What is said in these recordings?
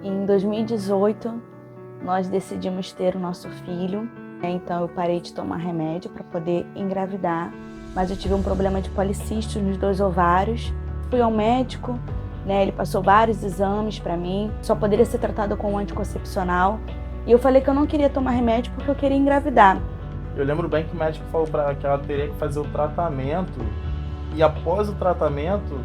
Em 2018, nós decidimos ter o nosso filho, então eu parei de tomar remédio para poder engravidar, mas eu tive um problema de policístio nos 2 ovários. Fui ao médico, ele passou vários exames para mim, só poderia ser tratado com um anticoncepcional, e eu falei que eu não queria tomar remédio porque eu queria engravidar. Eu lembro bem que o médico falou para ela que ela teria que fazer o tratamento, e após o tratamento,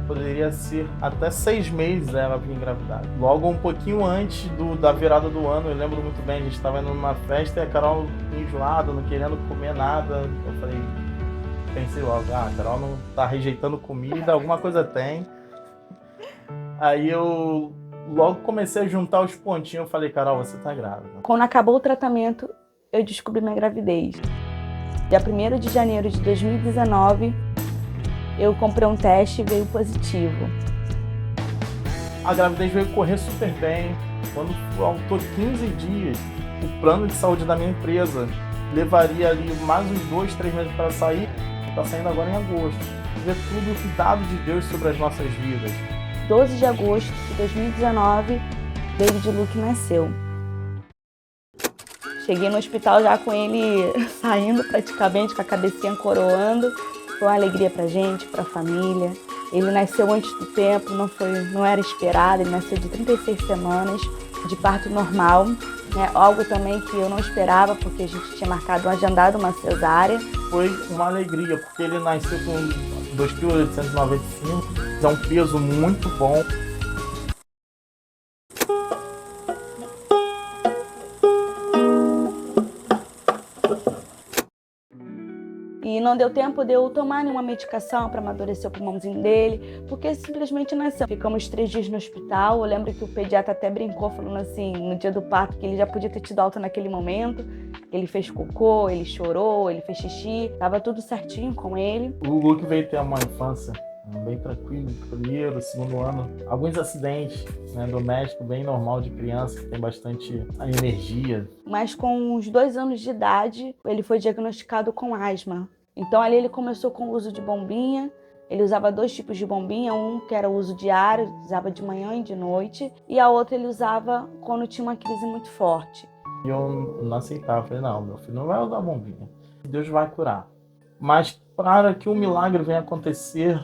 poderia ser até 6 meses ela vir engravidar. Logo um pouquinho antes da virada do ano, eu lembro muito bem, a gente estava indo numa festa e a Carol enjoada, não querendo comer nada. Eu pensei logo, a Carol não tá rejeitando comida, alguma coisa tem. Aí eu logo comecei a juntar os pontinhos, eu falei, Carol, você tá grávida. Quando acabou o tratamento, eu descobri minha gravidez. Dia 1º de janeiro de 2019, eu comprei um teste e veio positivo. A gravidez veio correr super bem. Quando faltou 15 dias, o plano de saúde da minha empresa levaria ali mais uns 2, 3 meses para sair. Está saindo agora em agosto. Ver tudo o cuidado de Deus sobre as nossas vidas. 12 de agosto de 2019, David Luke nasceu. Cheguei no hospital já com ele saindo praticamente, com a cabecinha coroando. Foi uma alegria pra gente, pra família. Ele nasceu antes do tempo, não era esperado, ele nasceu de 36 semanas, de parto normal. Algo também que eu não esperava, porque a gente tinha agendado uma cesárea. Foi uma alegria, porque ele nasceu com 2,895 kg, é um peso muito bom. E não deu tempo de eu tomar nenhuma medicação para amadurecer o pulmãozinho dele, porque simplesmente nasceu. Ficamos 3 dias no hospital. Eu lembro que o pediatra até brincou, falando assim, no dia do parto, que ele já podia ter tido alta naquele momento. Ele fez cocô, ele chorou, ele fez xixi, tava tudo certinho com ele. O Luke veio ter uma infância bem tranquila, primeiro, segundo ano. Alguns acidentes domésticos, bem normal de criança, que tem bastante energia. Mas com uns 2 anos de idade, ele foi diagnosticado com asma. Então ali ele começou com o uso de bombinha. Ele usava 2 tipos de bombinha, um que era o uso diário, usava de manhã e de noite, e a outra ele usava quando tinha uma crise muito forte. E eu não aceitava, falei, não, meu filho não vai usar bombinha, Deus vai curar. Mas para que o milagre venha acontecer,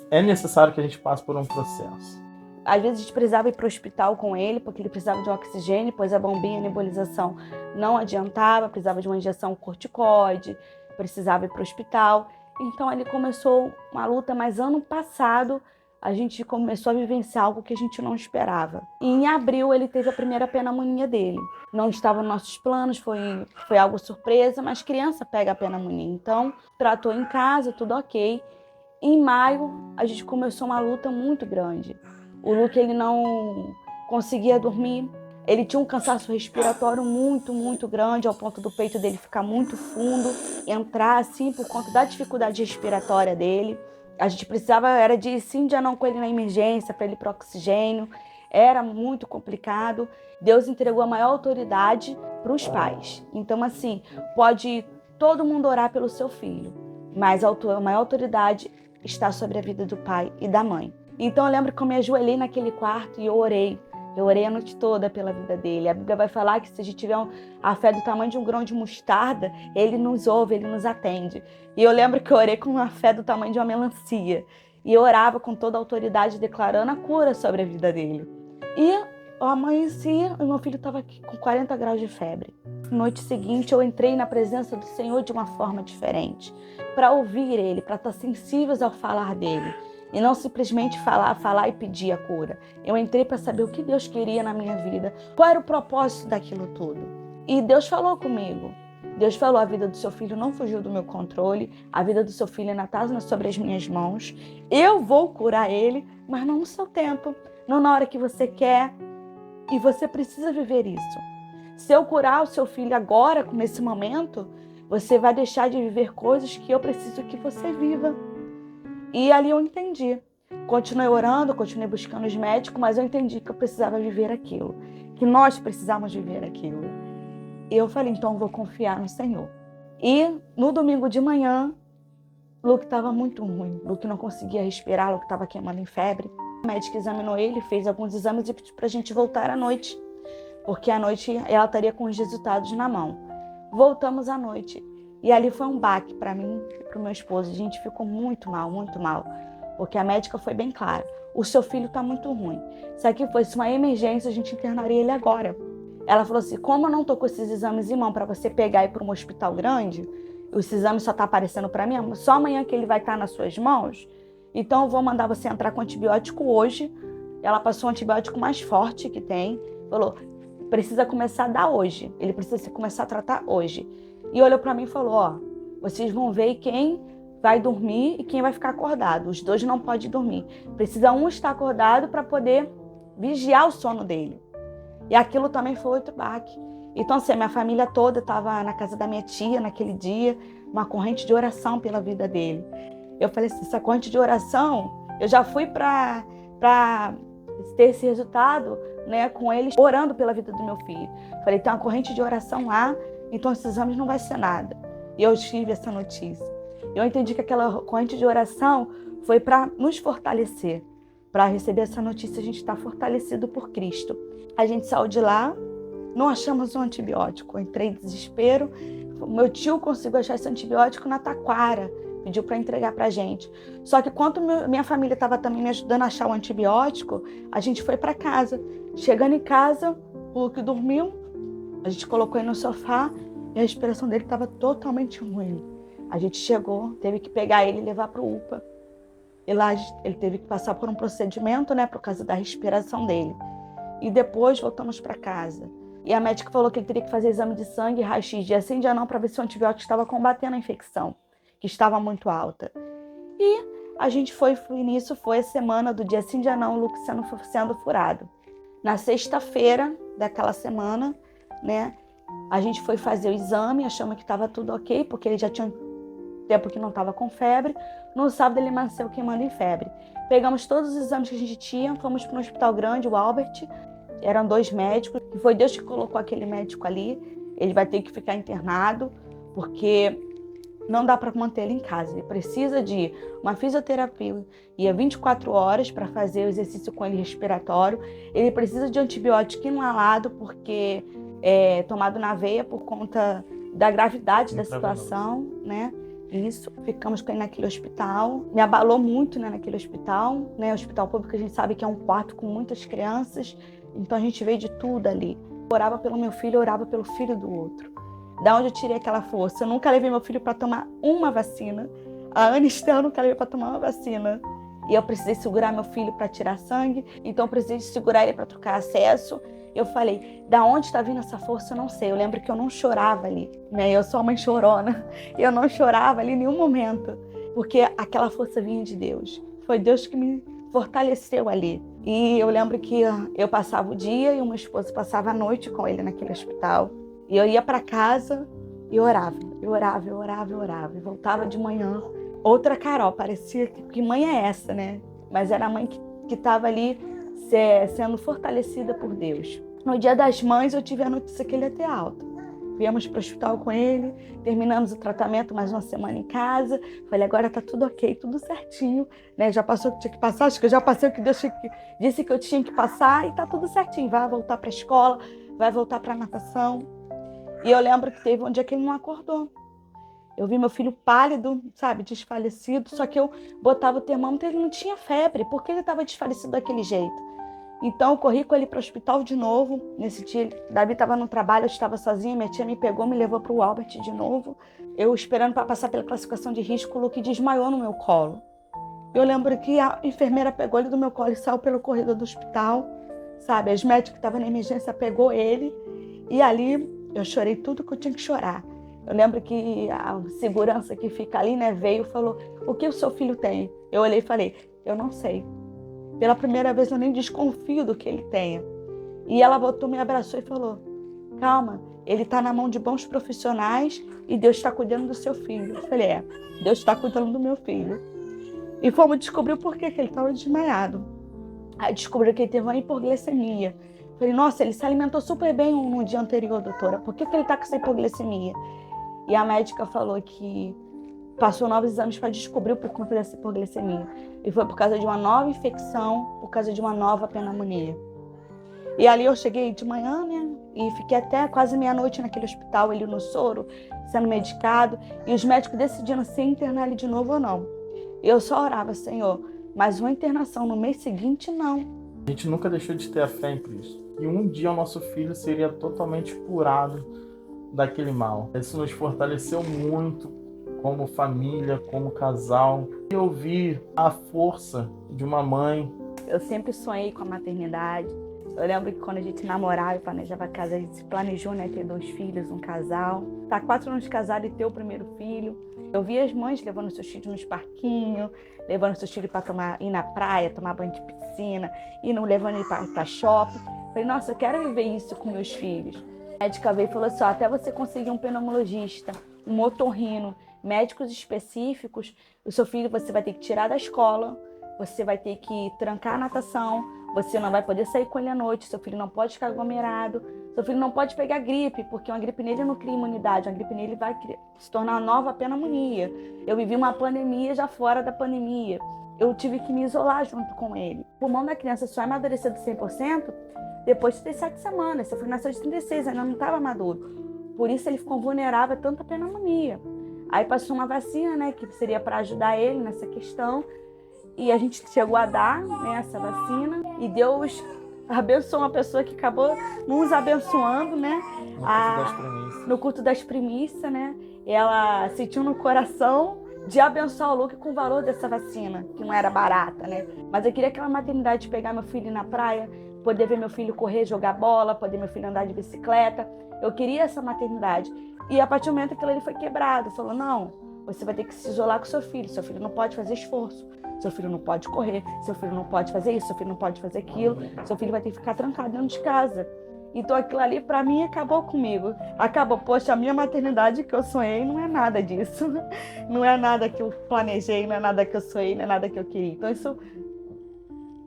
é necessário que a gente passe por um processo. Às vezes a gente precisava ir para o hospital com ele, porque ele precisava de oxigênio, pois a bombinha, a nebulização não adiantava, precisava de uma injeção corticoide, precisava ir para o hospital. Então ele começou uma luta, mas ano passado a gente começou a vivenciar algo que a gente não esperava. E em abril ele teve a primeira pneumonia dele. Não estava nos nossos planos, foi algo surpresa, mas criança pega a pneumonia. Então tratou em casa, tudo ok. Em maio a gente começou uma luta muito grande. O Luke, ele não conseguia dormir, ele tinha um cansaço respiratório muito, muito grande, ao ponto do peito dele ficar muito fundo, entrar assim por conta da dificuldade respiratória dele. A gente precisava, era de sim, de não com ele na emergência, para ele ir para oxigênio, era muito complicado. Deus entregou a maior autoridade para os pais. Então assim, pode todo mundo orar pelo seu filho, mas a maior autoridade está sobre a vida do pai e da mãe. Então eu lembro que eu me ajoelhei naquele quarto e eu orei. Eu orei a noite toda pela vida dele. A Bíblia vai falar que se a gente tiver a fé do tamanho de um grão de mostarda, ele nos ouve, ele nos atende. E eu lembro que eu orei com a fé do tamanho de uma melancia. E eu orava com toda a autoridade, declarando a cura sobre a vida dele. E eu amanheci e meu filho estava aqui com 40 graus de febre. Na noite seguinte eu entrei na presença do Senhor de uma forma diferente, para ouvir ele, para estar sensíveis ao falar dele. E não simplesmente falar e pedir a cura. Eu entrei para saber o que Deus queria na minha vida, qual era o propósito daquilo tudo. E Deus falou comigo. Deus falou, a vida do seu filho não fugiu do meu controle, a vida do seu filho ainda está sobre as minhas mãos. Eu vou curar ele, mas não no seu tempo, não na hora que você quer. E você precisa viver isso. Se eu curar o seu filho agora, nesse momento, você vai deixar de viver coisas que eu preciso que você viva. E ali eu entendi. Continuei orando, continuei buscando os médicos, mas eu entendi que eu precisava viver aquilo, que nós precisávamos viver aquilo. E eu falei, então eu vou confiar no Senhor. E no domingo de manhã, Luke estava muito ruim. Luke não conseguia respirar, Luke estava queimando em febre. A médica examinou ele, fez alguns exames e pediu pra gente voltar à noite, porque à noite ela estaria com os resultados na mão. Voltamos à noite. E ali foi um baque para mim e para o meu esposo. A gente ficou muito mal, porque a médica foi bem clara. O seu filho está muito ruim. Se aqui fosse uma emergência, a gente internaria ele agora. Ela falou assim, como eu não estou com esses exames em mão para você pegar e ir para um hospital grande, os exames só estão aparecendo para mim, só amanhã que ele vai estar nas suas mãos, então eu vou mandar você entrar com antibiótico hoje. Ela passou o antibiótico mais forte que tem, falou, precisa começar a dar hoje, ele precisa começar a tratar hoje. E olhou para mim e falou, ó, vocês vão ver quem vai dormir e quem vai ficar acordado. Os dois não podem dormir. Precisa um estar acordado para poder vigiar o sono dele. E aquilo também foi outro baque. Então, assim, minha família toda estava na casa da minha tia naquele dia, uma corrente de oração pela vida dele. Eu falei assim, essa corrente de oração, eu já fui para ter esse resultado, né, com eles orando pela vida do meu filho. Falei, tem uma corrente de oração lá, então esses exames não vai ser nada. E eu tive essa notícia. Eu entendi que aquela corrente de oração foi para nos fortalecer. Para receber essa notícia, a gente está fortalecido por Cristo. A gente saiu de lá, não achamos um antibiótico. Eu entrei em desespero. Meu tio conseguiu achar esse antibiótico na Taquara. Pediu para entregar para a gente. Só que enquanto minha família estava também me ajudando a achar o antibiótico, a gente foi para casa. Chegando em casa, o Luke dormiu. A gente colocou ele no sofá e a respiração dele estava totalmente ruim. A gente chegou, teve que pegar ele e levar para o UPA. E lá ele teve que passar por um procedimento, né, por causa da respiração dele. E depois voltamos para casa. E a médica falou que ele teria que fazer exame de sangue e raio-x dia sim, dia não, para ver se o antibiótico estava combatendo a infecção, que estava muito alta. E a gente foi nisso, foi a semana do dia sim, dia não, o Luke sendo furado. Na sexta-feira daquela semana, né, a gente foi fazer o exame, achamos que estava tudo ok, porque ele já tinha tempo que não estava com febre. No sábado ele amanheceu queimando em febre. Pegamos todos os exames que a gente tinha, fomos para um hospital grande, o Albert. Eram 2 médicos, e foi Deus que colocou aquele médico ali. Ele vai ter que ficar internado, porque não dá para manter ele em casa. Ele precisa de uma fisioterapia, ia 24 horas para fazer o exercício com ele respiratório. Ele precisa de antibiótico inalado, porque é tomado na veia por conta da gravidade da situação, né? Isso, ficamos com ele naquele hospital. Me abalou muito, né, naquele hospital, né? Hospital público, a gente sabe que é um quarto com muitas crianças, então a gente veio de tudo ali. Eu orava pelo meu filho, eu orava pelo filho do outro. Da onde eu tirei aquela força? Eu nunca levei meu filho para tomar uma vacina. A Ana Estela eu nunca levei para tomar uma vacina. E eu precisei segurar meu filho para tirar sangue, então eu precisei segurar ele para trocar acesso. Eu falei, da onde está vindo essa força? Eu não sei. Eu lembro que eu não chorava ali, né? Eu sou uma mãe chorona. Eu não chorava ali em nenhum momento, porque aquela força vinha de Deus. Foi Deus que me fortaleceu ali. E eu lembro que eu passava o dia e o meu esposo passava a noite com ele naquele hospital. E eu ia para casa e orava. Eu orava. E voltava de manhã. Outra Carol, parecia que mãe é essa, né? Mas era a mãe que estava ali sendo fortalecida por Deus. No Dia das Mães, eu tive a notícia que ele ia ter alta. Viemos para o hospital com ele, terminamos o tratamento, mais uma semana em casa. Falei, agora tá tudo ok, tudo certinho, né? Já passou o que tinha que passar, acho que eu já passei o que Deus disse que eu tinha que passar e tá tudo certinho. Vai voltar para a escola, vai voltar para a natação. E eu lembro que teve um dia que ele não acordou. Eu vi meu filho pálido, sabe, desfalecido, só que eu botava o termômetro e ele não tinha febre. Por que ele estava desfalecido daquele jeito? Então eu corri com ele para o hospital de novo. Nesse dia, Davi estava no trabalho, eu estava sozinha, minha tia me pegou, me levou para o Albert de novo. Eu esperando para passar pela classificação de risco, o Luke desmaiou no meu colo. Eu lembro que a enfermeira pegou ele do meu colo e saiu pelo corredor do hospital, sabe? As médicas que estavam na emergência pegou ele e ali eu chorei tudo que eu tinha que chorar. Eu lembro que a segurança que fica ali, né, veio e falou, o que o seu filho tem? Eu olhei e falei, eu não sei. Pela primeira vez eu nem desconfio do que ele tenha. E ela voltou, me abraçou e falou, calma, ele está na mão de bons profissionais e Deus está cuidando do seu filho. Eu falei, Deus está cuidando do meu filho. E fomos descobrir por que ele estava desmaiado. Aí descobriu que ele teve uma hipoglicemia. Falei, nossa, ele se alimentou super bem no dia anterior, doutora. Por que ele está com essa hipoglicemia? E a médica falou que passou novos exames para descobrir por conta dessa hipoglicemia. E foi por causa de uma nova infecção, por causa de uma nova pneumonia. E ali eu cheguei de manhã, né? E fiquei até quase meia-noite naquele hospital, ele no soro, sendo medicado. E os médicos decidindo se internar ele de novo ou não. E eu só orava, Senhor, mas uma internação no mês seguinte, não. A gente nunca deixou de ter a fé em Cristo. E um dia o nosso filho seria totalmente curado daquele mal. Isso nos fortaleceu muito como família, como casal. E eu vi a força de uma mãe. Eu sempre sonhei com a maternidade. Eu lembro que quando a gente namorava e planejava a casa, a gente se planejou, né, ter 2 filhos, um casal. Tá 4 anos de casado e ter o primeiro filho. Eu vi as mães levando seus filhos nos parquinhos, levando seus filhos para ir na praia, tomar banho de piscina, levando ele para shopping. Falei, nossa, eu quero viver isso com meus filhos. A médica veio e falou assim, até você conseguir um pneumologista, um otorrino, médicos específicos, o seu filho você vai ter que tirar da escola, você vai ter que trancar a natação, você não vai poder sair com ele à noite, seu filho não pode ficar aglomerado, seu filho não pode pegar gripe, porque uma gripe nele não cria imunidade, uma gripe nele vai se tornar uma nova pneumonia. Eu vivi uma pandemia já fora da pandemia. Eu tive que me isolar junto com ele. O pulmão da criança só é amadurecido 100% depois de 37 semanas. Seu filho nasceu de 36, ainda não estava maduro. Por isso ele ficou vulnerável a tanta pneumonia. Aí passou uma vacina, né, que seria para ajudar ele nessa questão. E a gente chegou a dar, né, essa vacina. E Deus abençoou uma pessoa que acabou nos abençoando, né? No culto das primícias, né? Ela sentiu no coração de abençoar o Luke com o valor dessa vacina, que não era barata, né? Mas eu queria aquela maternidade de pegar meu filho na praia, poder ver meu filho correr, jogar bola, poder meu filho andar de bicicleta. Eu queria essa maternidade. E a partir do momento que ele foi quebrado, falou, não, você vai ter que se isolar com seu filho não pode fazer esforço, seu filho não pode correr, seu filho não pode fazer isso, seu filho não pode fazer aquilo, seu filho vai ter que ficar trancado dentro de casa. Então aquilo ali pra mim acabou comigo. Acabou, poxa, a minha maternidade que eu sonhei não é nada disso. Não é nada que eu planejei, não é nada que eu sonhei, não é nada que eu queria. Então isso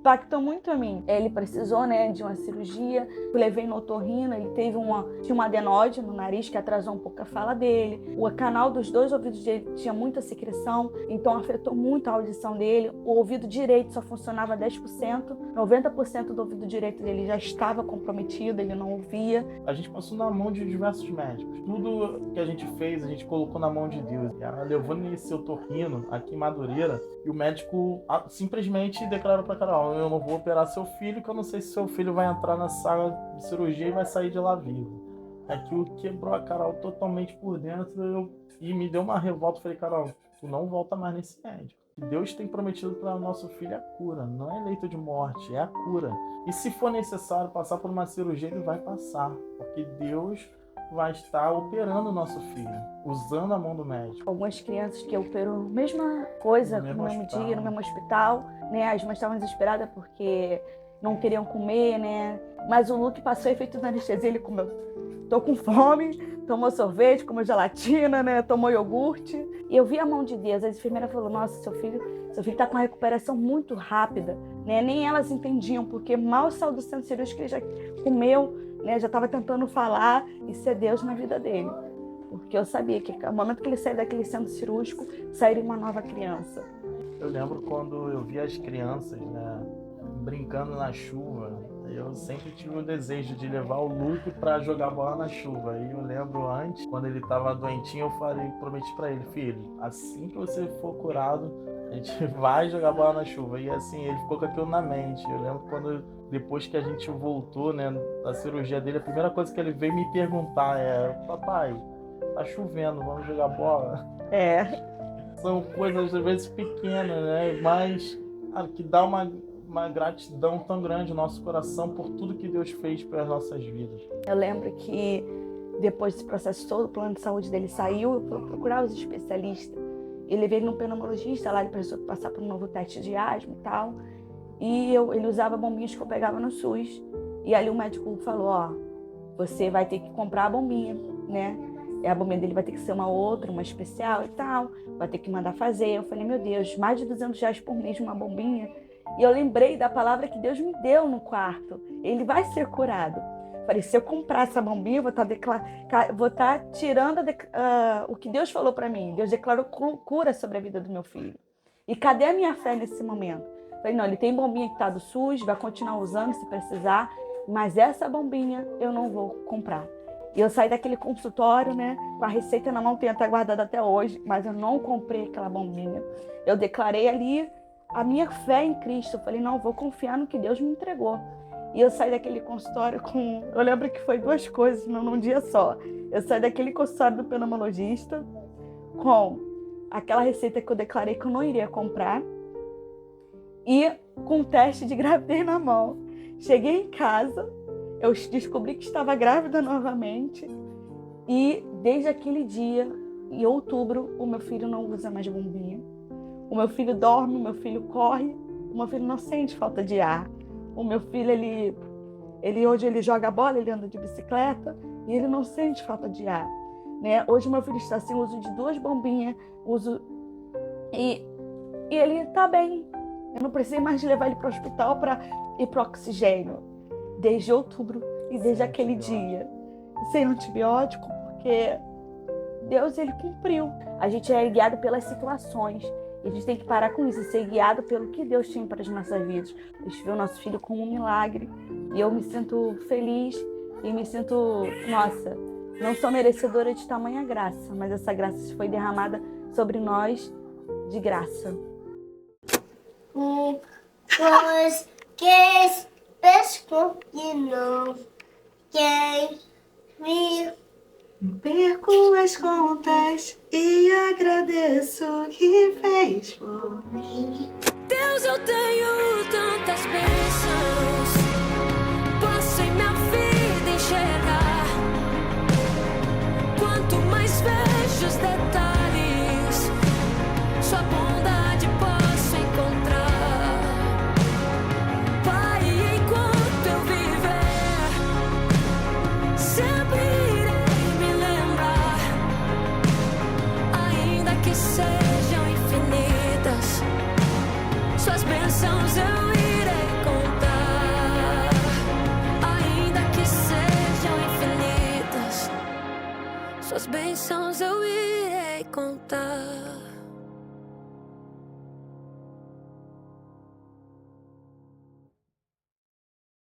impactou muito a mim. Ele precisou, né, de uma cirurgia. Eu levei no otorrino, ele tinha um adenóide no nariz que atrasou um pouco a fala dele. O canal dos 2 ouvidos dele tinha muita secreção, então afetou muito a audição dele. O ouvido direito só funcionava 10%, 90% do ouvido direito dele já estava comprometido, ele não ouvia. A gente passou na mão de diversos médicos. Tudo que a gente fez, a gente colocou na mão de Deus. Ela levou nesse otorrino aqui em Madureira e o médico simplesmente declarou para Carol, eu não vou operar seu filho, que eu não sei se seu filho vai entrar na sala de cirurgia e vai sair de lá vivo. Aquilo quebrou a Carol totalmente por dentro e me deu uma revolta. Eu falei, Carol, tu não volta mais nesse médico. Deus tem prometido para o nosso filho a cura, não é leito de morte, é a cura. E se for necessário passar por uma cirurgia, ele vai passar, porque Deus vai estar operando o nosso filho, usando a mão do médico. Algumas crianças que operam a mesma coisa no mesmo dia, no mesmo hospital, né? As mães estavam desesperadas porque não queriam comer, né? Mas o Luke passou efeito da anestesia, ele comeu. Tô com fome, tomou sorvete, comeu gelatina, né? Tomou iogurte. E eu vi a mão de Deus. A enfermeira falou, nossa, seu filho tá com uma recuperação muito rápida, né? Nem elas entendiam, porque mal saiu do centro cirúrgico, ele já comeu, né? Já estava tentando falar, isso é Deus na vida dele. Porque eu sabia que no momento que ele sair daquele centro cirúrgico, sairia uma nova criança. Eu lembro quando eu vi as crianças, né, brincando na chuva, eu sempre tive o desejo de levar o Luke para jogar bola na chuva. E eu lembro antes, quando ele estava doentinho, prometi para ele, filho, assim que você for curado, a gente vai jogar bola na chuva. E assim, ele ficou com aquilo na mente. Eu lembro quando, depois que a gente voltou, né, da cirurgia dele, a primeira coisa que ele veio me perguntar é, papai, tá chovendo, vamos jogar bola? São coisas às vezes pequenas, né, mas que dá uma gratidão tão grande no nosso coração por tudo que Deus fez pelas nossas vidas. Eu lembro que depois desse processo todo, o plano de saúde dele saiu, eu fui procurar os especialistas. Eu levei ele num pneumologista lá, ele precisou passar por um novo teste de asma e tal. E ele usava bombinhas que eu pegava no SUS. E ali o médico falou, ó, você vai ter que comprar a bombinha, né? E a bombinha dele vai ter que ser uma outra, uma especial e tal. Vai ter que mandar fazer. Eu falei, meu Deus, mais de R$200 por mês uma bombinha. E eu lembrei da palavra que Deus me deu no quarto. Ele vai ser curado. Falei, se eu comprar essa bombinha, eu vou estar tirando o que Deus falou para mim. Deus declarou cura sobre a vida do meu filho. E cadê a minha fé nesse momento? Falei, não, ele tem bombinha que tá do SUS, vai continuar usando se precisar, mas essa bombinha eu não vou comprar. E eu saí daquele consultório, né, com a receita na mão, tenho até guardada até hoje, mas eu não comprei aquela bombinha. Eu declarei ali a minha fé em Cristo. Eu falei, não, eu vou confiar no que Deus me entregou. E eu saí daquele consultório com... Eu lembro que foi 2 coisas num dia só. Eu saí daquele consultório do pneumologista com aquela receita que eu declarei que eu não iria comprar e com o teste de gravidez na mão. Cheguei em casa, eu descobri que estava grávida novamente e desde aquele dia, em outubro, o meu filho não usa mais bombinha. O meu filho dorme, o meu filho corre, o meu filho não sente falta de ar. O meu filho, hoje ele joga bola, ele anda de bicicleta e ele não sente falta de ar, né? Hoje o meu filho está sem uso de 2 bombinhas, e ele está bem. Eu não precisei mais de levar ele para o hospital para ir para o oxigênio desde outubro e desde aquele dia. Sem antibiótico, porque Deus, ele cumpriu. A gente é guiado pelas situações. E a gente tem que parar com isso e ser guiado pelo que Deus tem para as nossas vidas. Deus viu o nosso filho como um milagre. E eu me sinto feliz e me sinto, nossa, não sou merecedora de tamanha graça, mas essa graça foi derramada sobre nós de graça. 1, 2, 3, pesco de novo. Quem me... Perco as contas e agradeço o que fez por mim. Deus, eu tenho tantas bênçãos, posso em minha vida enxergar. Quanto mais vejo os detalhes, sua bondade posso encontrar. Pai, enquanto eu viver, sempre sejam infinitas, suas bênçãos eu irei contar. Ainda que sejam infinitas, suas bênçãos eu irei contar.